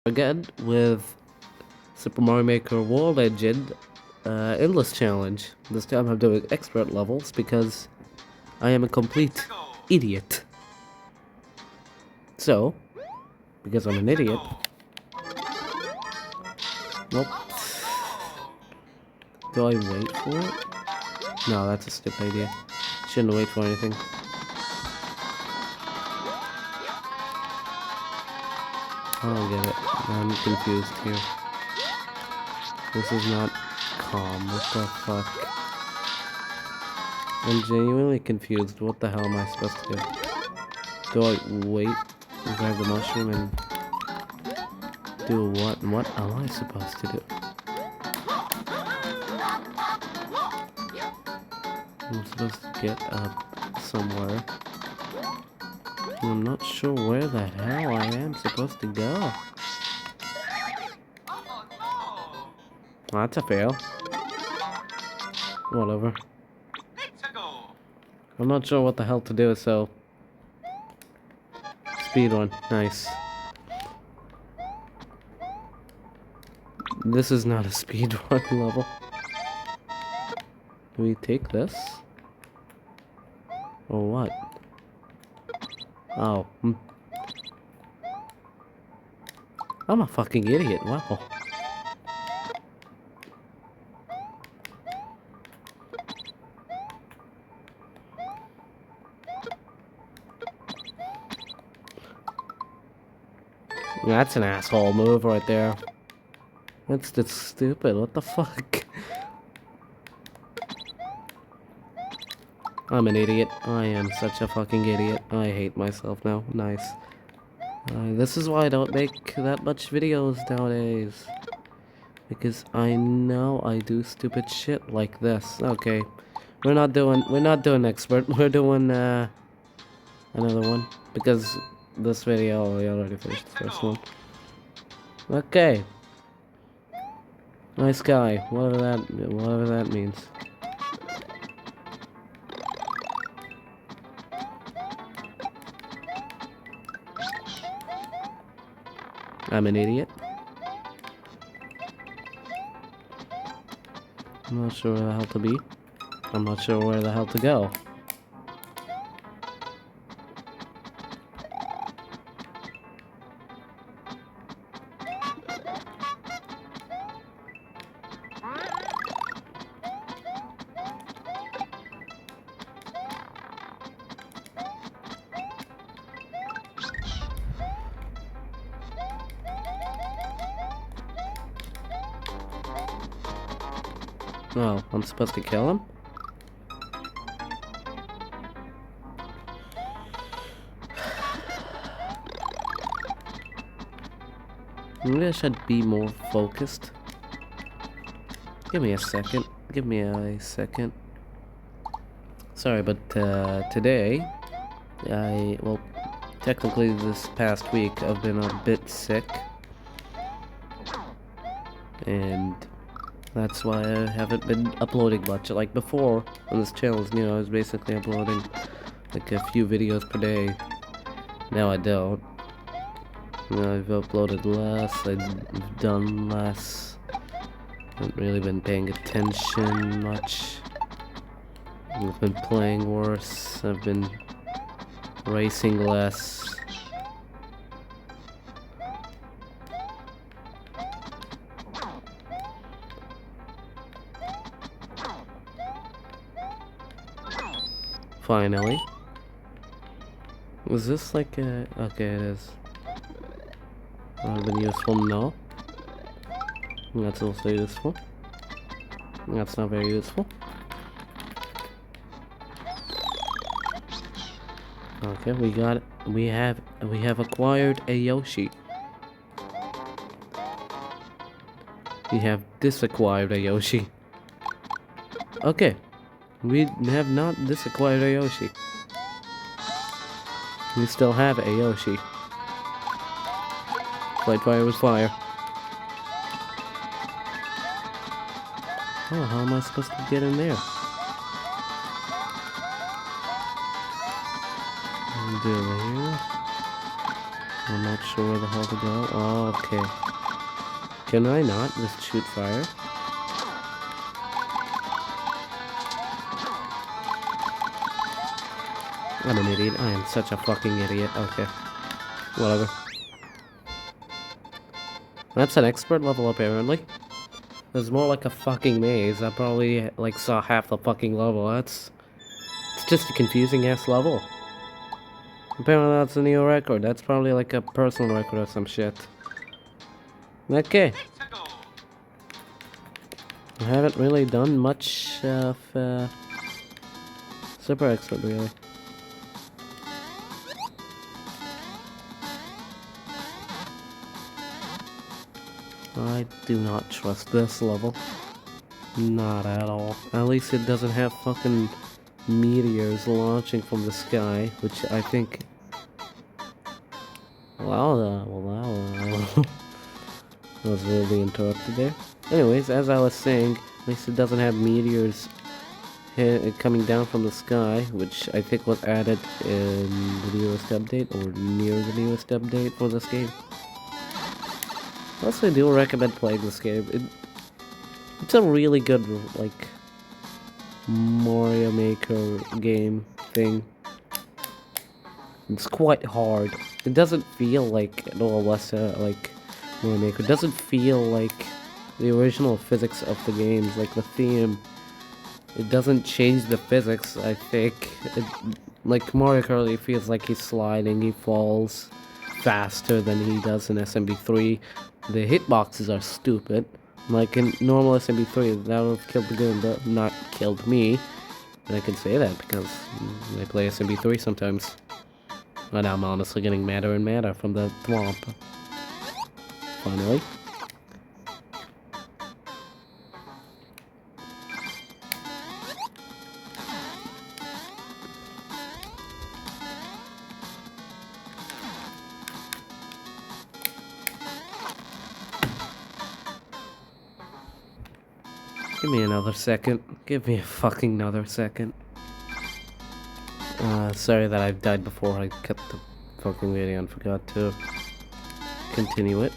Again with Super Mario Maker World Engine Endless Challenge. This time I'm doing expert levels because I am a complete idiot. So, because I'm an idiot, well, do I wait for it? No, that's a stupid idea. Shouldn't wait for anything. I don't get it. I'm confused here. This is not calm. What the fuck? I'm genuinely confused. What the hell am I supposed to do? Do I wait and grab the mushroom and do what? And what am I supposed to do? I'm supposed to get up somewhere. I'm not sure where the hell I am supposed to go. Well, that's a fail. Whatever. I'm not sure what the hell to do, so... Speedrun. Nice. This is not a speedrun level. Do we take this? Or what? Oh. I'm a fucking idiot. Wow. That's an asshole move right there. That's just stupid. What the fuck? I'm an idiot. I am such a fucking idiot. I hate myself now. Nice. This is why I don't make that much videos nowadays. Because I know I do stupid shit like this. Okay. We're not doing expert. We're doing another one. Because this video we already finished the first one. Okay. Nice guy. Whatever that means. I'm an idiot. I'm not sure where the hell to be. I'm not sure where the hell to go. Oh, I'm supposed to kill him? Maybe I should be more focused. Give me a second. Give me a second. Sorry, but today, well, technically this past week I've been a bit sick. And that's why I haven't been uploading much. Like before, when this channel was new, I was basically uploading like a few videos per day. Now I don't. I've uploaded less, I've done less. Haven't really been paying attention much. I've been playing worse. I've been racing less. Finally. Was this like a... Okay, it is. Would have been useful, no. That's also useful. That's not very useful. Okay, we got it. We have acquired a Yoshi. We have disacquired a Yoshi. Okay. We have not disacquired a Yoshi. We still have a Yoshi. Fight fire with fire. Oh, how am I supposed to get in there? Do it here. I'm not sure where the hell to go. Oh, okay. Can I not just shoot fire? I'm an idiot. I am such a fucking idiot. Okay. Whatever. That's an expert level, apparently. It's more like a fucking maze. I probably, like, saw half the fucking level. It's just a confusing-ass level. Apparently that's a new record. That's probably like a personal record or some shit. Okay. I haven't really done much of, Super Expert, really. I do not trust this level. Not at all. At least it doesn't have fucking meteors launching from the sky, which I think... Wow, I was really interrupted there. Anyways, as I was saying, at least it doesn't have meteors coming down from the sky, which I think was added in the newest update, or near the newest update for this game. Also, I do recommend playing this game. It's a really good, like, Mario Maker game thing. It's quite hard. It doesn't feel like like Mario Maker. It doesn't feel like the original physics of the games, like the theme. It doesn't change the physics, I think. Like Mario Kart, it feels like he's sliding, he falls faster than he does in SMB3. The hitboxes are stupid. Like in normal SMB3, that would have killed the game, but not killed me. And I can say that because I play SMB3 sometimes. And I'm honestly getting madder and madder from the thwomp. Finally. Give me another second. Give me a fucking another second. Sorry that I've died before I cut the fucking video and forgot to continue it.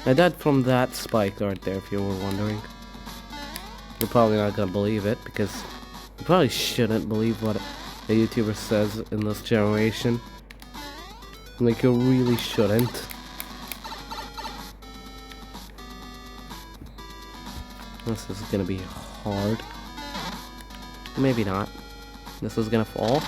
I died from that spike right there, if you were wondering. You're probably not gonna believe it, because you probably shouldn't believe what a YouTuber says in this generation. Like, you really shouldn't. This is gonna be hard. Maybe not. This is gonna fall.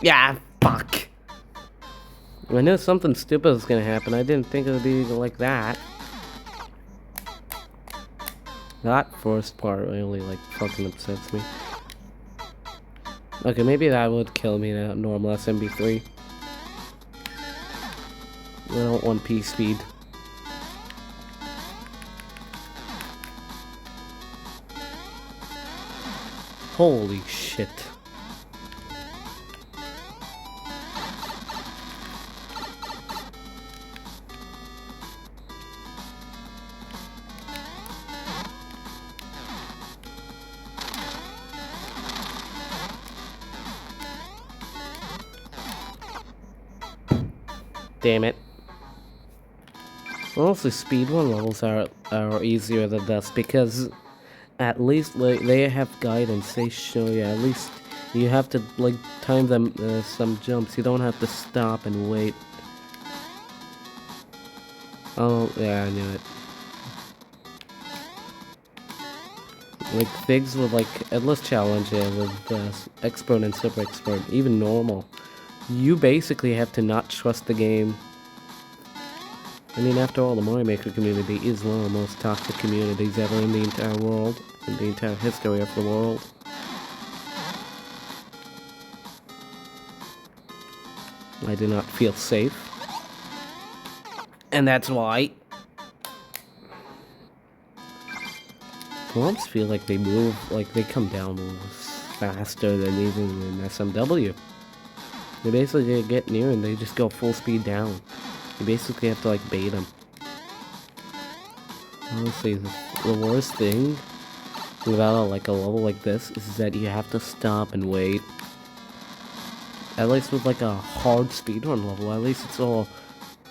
Yeah, fuck. I knew something stupid was gonna happen. I didn't think it would be like that. That first part really, like, fucking upsets me. Okay, maybe that would kill me in a normal SMB3. I don't want P speed. Holy shit. Damn it. Honestly, speedrun levels are easier than this because at least like they have guidance. They show you at least you have to like time them some jumps. You don't have to stop and wait. Oh yeah, I knew it. Like things with like endless challenge with expert and super expert, even normal. You basically have to not trust the game. I mean, after all, the Mario Maker community is one of the most toxic communities ever in the entire world, in the entire history of the world. I do not feel safe. And that's why thwomps feel like they move, like they come down faster than even in SMW. They basically get near and they just go full speed down. You basically have to like bait them. Honestly, the worst thing about like a level like this is that you have to stop and wait. At least with like a hard speedrun level, at least it's all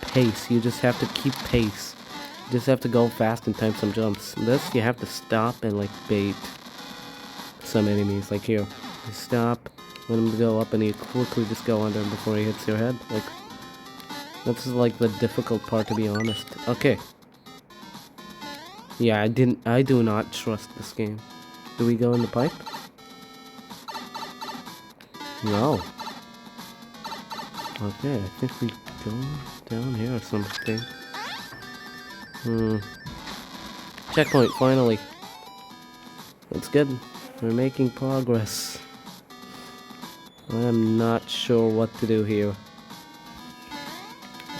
pace. You just have to keep pace. You just have to go fast and time some jumps. This, you have to stop and like bait some enemies. Like here, you stop, let him go up and you quickly just go under him before he hits your head. Like, this is like the difficult part, to be honest. Okay. Yeah, I do not trust this game. Do we go in the pipe? No. Okay, I think we go down here or something. Checkpoint, finally. That's good. We're making progress. I am not sure what to do here.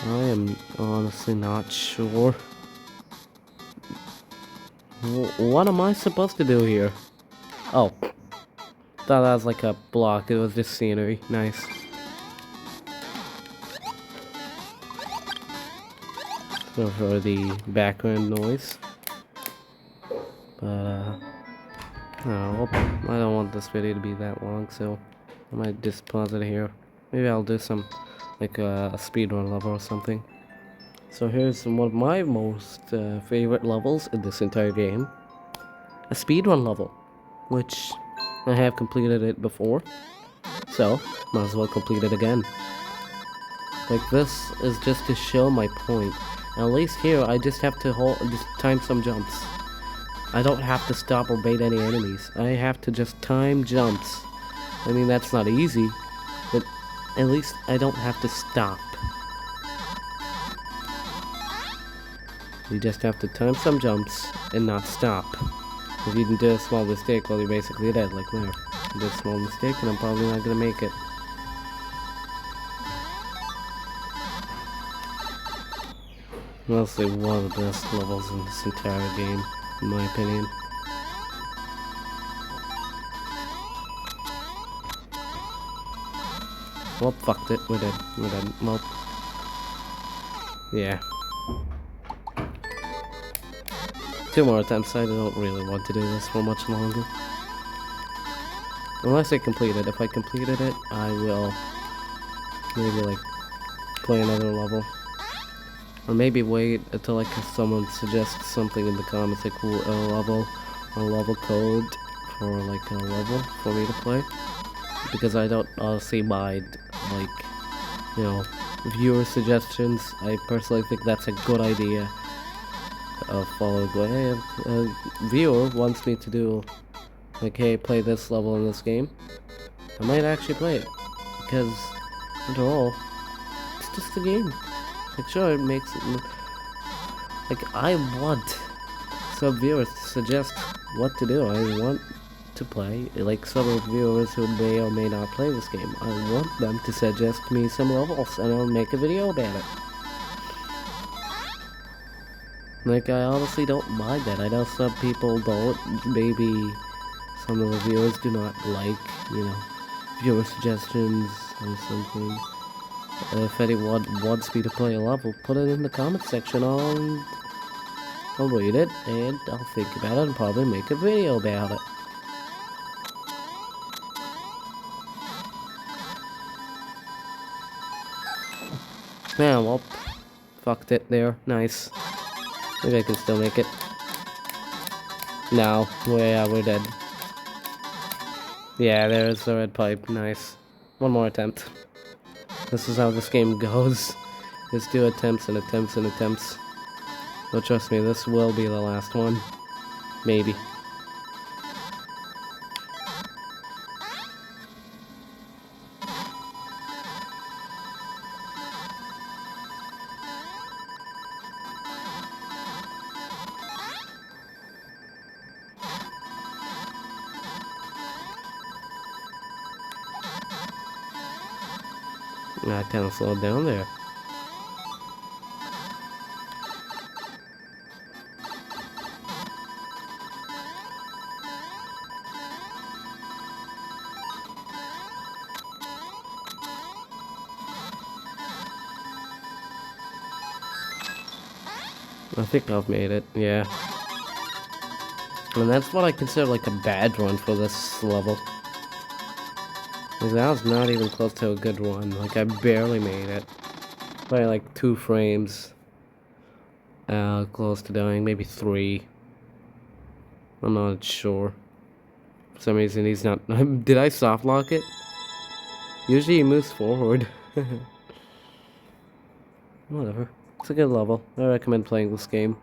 I am honestly not sure. What am I supposed to do here? Oh. Thought that was like a block. It was just scenery. Nice. So for the background noise. But, oh, I don't want this video to be that long, so I might just pause it here. Maybe I'll do some, like a speedrun level or something. So here's one of my most favorite levels in this entire game. A speedrun level, which I have completed it before, so might as well complete it again. Like, this is just to show my point. At least here, I just have to just time some jumps. I don't have to stop or bait any enemies. I have to just time jumps. I mean, that's not easy, but at least I don't have to stop. You just have to time some jumps and not stop. If you do a small mistake, well, you're basically dead, like there. You did a small mistake and I'm probably not gonna make it. Mostly one of the best levels in this entire game, in my opinion. Well, fucked it. We're dead. We're dead. Well, yeah. 2 more attempts. I don't really want to do this for much longer. Unless I complete it. If I completed it, I will maybe like play another level. Or maybe wait until like someone suggests something in the comments, like a level code for like a level for me to play. Because I don't honestly mind, like, you know, viewer suggestions. I personally think that's a good idea. Following, hey, a viewer wants me to do, like, hey, play this level in this game. I might actually play it. Because, after all, it's just a game. Like, sure, it makes it, like, I want some viewers to suggest what to do. I want to play, like some of the viewers who may or may not play this game. I want them to suggest me some levels, and I'll make a video about it. Like, I honestly don't mind that. I know some people don't. Maybe some of the viewers do not like, you know, viewer suggestions or something. If anyone wants me to play a level, put it in the comment section. I'll read it, and I'll think about it and probably make a video about it. Yeah, well, fucked it there. Nice. Maybe I can still make it. No. Yeah, we're dead. Yeah, there's the red pipe. Nice. One more attempt. This is how this game goes. Just do attempts and attempts and attempts. But trust me, this will be the last one. Maybe. I kind of slowed down there. I think I've made it, yeah. And that's what I consider like a bad run for this level. Like that was not even close to a good run. Like I barely made it. By like 2 frames. Close to dying, maybe 3. I'm not sure. For some reason he's not. Did I soft lock it? Usually he moves forward. Whatever. It's a good level. I recommend playing this game.